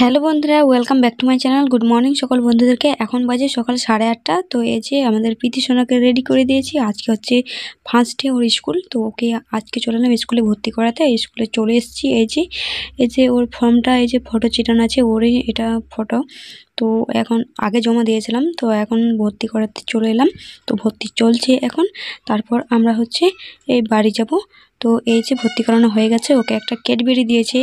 Hello বন্ধুরা, welcome back to my channel. Good morning সকল বন্ধুদেরকে। এখন বাজে সকাল 8:30। তো এই যে আমাদের প্রীতি সোনাকে রেডি করে দিয়েছি। আজকে হচ্ছে ফার্স্ট ডে ওর স্কুল। তো ওকে আজকে চলে এলাম স্কুলে ভর্তি করাতে। স্কুলে চলে এসেছি। এই যে ওর ফর্মটা, এই যে ফটো চিটানো আছে ওরই এটা ফটো। তো এখন আগে জমা দিয়েছিলাম, তো এখন ভর্তি করাতে চলে এলাম। তো ভর্তি চলছে এখন। তারপর আমরা হচ্ছে এই বাড়ি যাব। তো এই যে ভর্তি করানো হয়ে গেছে। ওকে একটা ক্যাডবেরি দিয়েছে,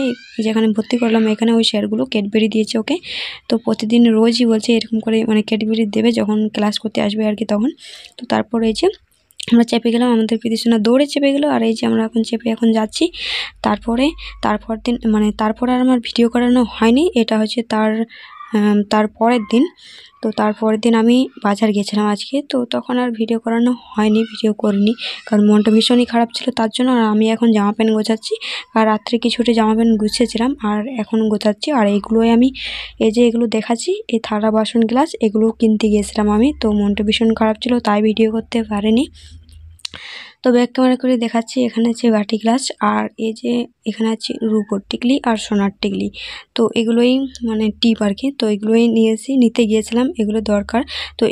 যেখানে ভর্তি করলাম এখানে ওই স্যারগুলো ক্যাডবেরি দিয়েছে ওকে। তো প্রতিদিন রোজই বলছে এরকম করে মানে ক্যাডবেরি দেবে যখন ক্লাস করতে আসবে আর কি তখন। তো তারপর এই যে আমরা চেপে গেলাম, আমাদের প্রীতি সোনা দৌড়ে চেপে গেলো। আর এই যে আমরা এখন চেপে এখন যাচ্ছি। তারপর দিন মানে তারপর আর আমার ভিডিও করানো হয়নি। এটা হচ্ছে তারপরের দিন। তো তারপরের দিন আমি বাজার গেছিলাম আজকে। তো তখন আর ভিডিও করানো হয়নি, ভিডিও করিনি, কারণ মনটা ভীষণই খারাপ ছিল তার জন্য। আর আমি এখন জামা প্যান্ট গোছাচ্ছি। আর রাত্রে কিছুটা জামা প্যান্ট গুছিয়েছিলাম আর এখন গোছাচ্ছি। আর এইগুলোই আমি এই যে এগুলো দেখাচ্ছি, এই থালা বাসন গ্লাস এগুলো কিনতে গিয়েছিলাম আমি। তো মনটা ভীষণ খারাপ ছিল তাই ভিডিও করতে পারিনি। তো ব্যাক ক্যামেরা করে দেখাচ্ছি। এখানে আছে বাটি গ্লাস, আর এই যে এখানে আছে রূপোর টিকলি আর সোনার টিকলি। তো এগুলোই মানে টিপ আর কি। তো এগুলোই নিতে গিয়েছিলাম, এগুলো দরকার। তো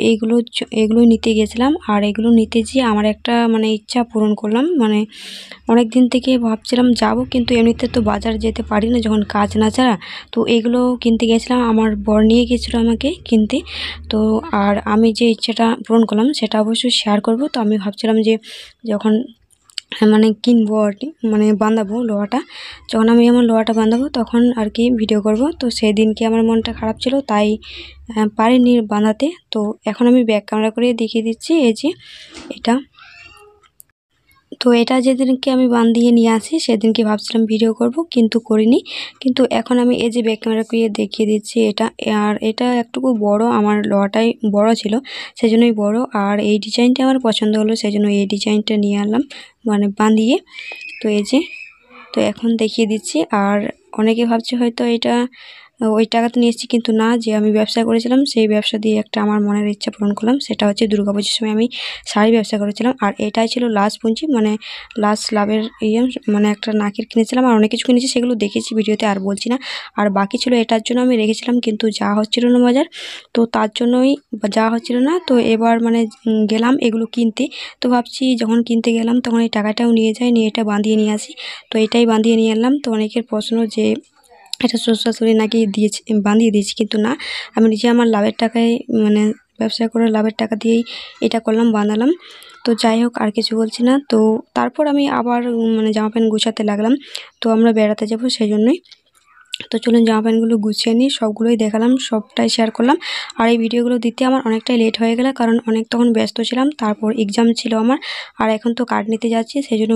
এগুলোই নিতে গিয়েছিলাম। আর এগুলো নিতে যেয়ে আমার একটা মানে ইচ্ছা পূরণ করলাম। মানে অনেক দিন থেকে ভাবছিলাম যাব, কিন্তু এমনিতে তো বাজার যেতে পারি না যখন কাজ না ছাড়া। তো এগুলো কিনতে গেছিলাম, আমার বর নিয়ে গেছিলো আমাকে কিনতে। তো আর আমি যে ইচ্ছাটা পূরণ করলাম সেটা অবশ্যই শেয়ার করব। তো আমি ভাবছিলাম যে যখন মানে কিনবো আর কি, মানে বাঁধাবো লোহাটা, যখন আমি আমার লোহাটা বাঁধাবো তখন আর কি ভিডিও করব। তো সেই দিনকে আমার মনটা খারাপ ছিল তাই পারিনি বাঁধাতে। তো এখন আমি ব্যাক ক্যামেরা করে দেখিয়ে দিচ্ছি। এই যে এটা, তো এটা যেদিনকে আমি বাঁধিয়ে নিয়ে আসি সেদিনকে ভাবছিলাম ভিডিও করব, কিন্তু করিনি। কিন্তু এখন আমি এই যে ব্যাক ক্যামেরা করে দেখিয়ে দিচ্ছি এটা। আর এটা একটুকু বড়, আমার লোহাটাই বড় ছিল সেজন্যই বড়। আর এই ডিজাইনটা আমার পছন্দ হলো সেজন্য এই ডিজাইনটা নিয়ে আনলাম মানে বাঁধিয়ে। তো এই যে, তো এখন দেখিয়ে দিচ্ছি। আর অনেকে ভাবছে হয়তো এটা ওই টাকাতে নিয়ে এসেছি, কিন্তু না, যে আমি ব্যবসা করেছিলাম সেই ব্যবসা দিয়ে একটা আমার মনের ইচ্ছা পূরণ করলাম। সেটা হচ্ছে দুর্গাপুজোর সময় আমি শাড়ি ব্যবসা করেছিলাম। আর এটাই ছিল লাস্ট পুঁজি, মানে লাস্ট লাভের মানে একটা নাকের কিনেছিলাম। আর অনেক কিছু কিনেছি, সেগুলো দেখেছি ভিডিওতে আর বলছি না। আর বাকি ছিল এটার জন্য আমি রেখেছিলাম, কিন্তু যা হচ্ছিল না বাজার, তো তার জন্যই যা হচ্ছিল না। তো এবার মানে গেলাম এগুলো কিনতে। তো ভাবছি যখন কিনতে গেলাম তখন এই টাকাটাও নিয়ে যাই, নিয়ে এটা বাঁধিয়ে নিয়ে আসি। তো এটাই বাঁধিয়ে নিয়ে এলাম। তো অনেকের প্রশ্ন যে এটা শ্বশুর শাশুড়ি নাকি দিয়েছে, বাঁধিয়ে দিয়েছি, কিন্তু না, আমি নিজে আমার লাভের টাকায় মানে ব্যবসা করে লাভের টাকা দিয়েই এটা করলাম, বাঁধালাম। তো যাই হোক, আর কিছু বলছি না। তো তারপর আমি আবার মানে জামা প্যান্ট গুছাতে লাগলাম। তো আমরা বেড়াতে যাব সেই জন্যই। তো চলুন জামা প্যান্টগুলো গুছিয়ে নিই, সবগুলোই দেখালাম, সবটাই শেয়ার করলাম। আর এই ভিডিওগুলো দিতে আমার অনেকটাই লেট হয়ে গেল, কারণ তখন ব্যস্ত ছিলাম, তারপর এক্সাম ছিল আমার। আর এখন তো কার্ড নিতে যাচ্ছি, সেই জন্য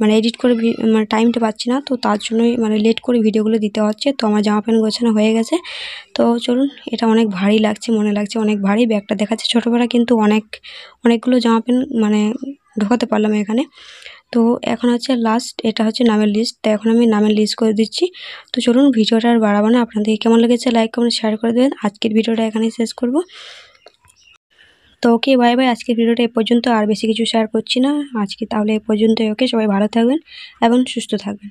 মানে এডিট করে মানে টাইমটা পাচ্ছি না। তো তার জন্যই মানে লেট করে ভিডিওগুলো দিতে হচ্ছে। তো আমার জামা প্যান্ট গোছানো হয়ে গেছে। তো চলুন, এটা অনেক ভারী লাগছে, মনে লাগছে অনেক ভারী। ব্যাগটা দেখাচ্ছে ছোটোবেলা, কিন্তু অনেকগুলো জামা প্যান্ট মানে ঢোকাতে পারলাম এখানে। তো এখন হচ্ছে লাস্ট, এটা হচ্ছে নামের লিস্ট। তো এখন আমি নামের লিস্ট করে দিচ্ছি। তো চলুন, ভিডিওটা আর বাড়াবো না। আপনাদের কেমন লেগেছে লাইক কমেন্ট শেয়ার করে দেবেন। আজকের ভিডিওটা এখানেই শেষ করব। তো ওকে, বাই বাই। আজকের ভিডিওটা এ পর্যন্ত, আর বেশি কিছু শেয়ার করছি না আজকে। তাহলে এ পর্যন্তই। ওকে, সবাই ভালো থাকবেন এবং সুস্থ থাকবেন।